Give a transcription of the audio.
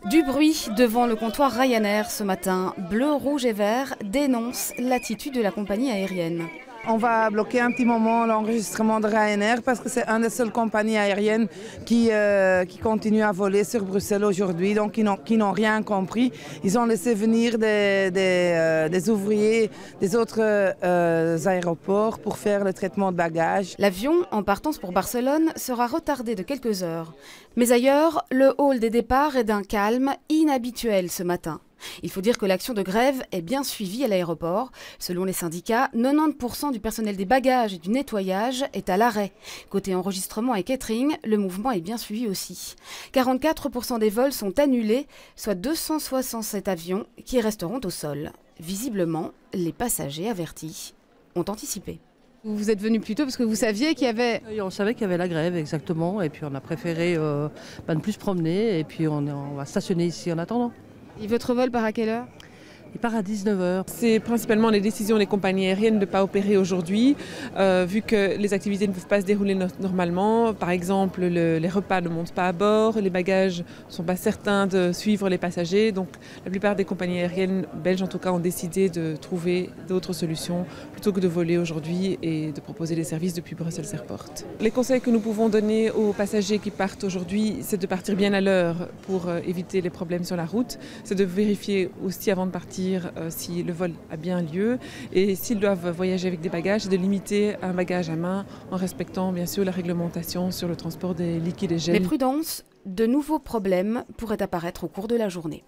Du bruit devant le comptoir Ryanair ce matin. Bleu, rouge et vert dénoncent l'attitude de la compagnie aérienne. On va bloquer un petit moment l'enregistrement de Ryanair parce que c'est une des seules compagnies aériennes qui continue à voler sur Bruxelles aujourd'hui, donc qui n'ont rien compris. Ils ont laissé venir des ouvriers des autres aéroports pour faire le traitement de bagages. L'avion, en partance pour Barcelone, sera retardé de quelques heures. Mais ailleurs, le hall des départs est d'un calme inhabituel ce matin. Il faut dire que l'action de grève est bien suivie à l'aéroport. Selon les syndicats, 90% du personnel des bagages et du nettoyage est à l'arrêt. Côté enregistrement et catering, le mouvement est bien suivi aussi. 44% des vols sont annulés, soit 267 avions qui resteront au sol. Visiblement, les passagers avertis ont anticipé. Vous êtes venu plus tôt parce que vous saviez qu'il y avait... On savait qu'il y avait la grève, exactement. Et puis on a préféré ne plus se promener. Et puis on va stationner ici en attendant. Et votre vol part à quelle heure ? Il part à 19h. C'est principalement les décisions des compagnies aériennes de ne pas opérer aujourd'hui, vu que les activités ne peuvent pas se dérouler normalement. Par exemple, les repas ne montent pas à bord, les bagages ne sont pas certains de suivre les passagers. Donc la plupart des compagnies aériennes belges, en tout cas, ont décidé de trouver d'autres solutions plutôt que de voler aujourd'hui et de proposer des services depuis Brussels Airport. Les conseils que nous pouvons donner aux passagers qui partent aujourd'hui, c'est de partir bien à l'heure pour éviter les problèmes sur la route. C'est de vérifier aussi avant de partir si le vol a bien lieu et s'ils doivent voyager avec des bagages, de limiter un bagage à main en respectant bien sûr la réglementation sur le transport des liquides et gels. Mais prudence, de nouveaux problèmes pourraient apparaître au cours de la journée.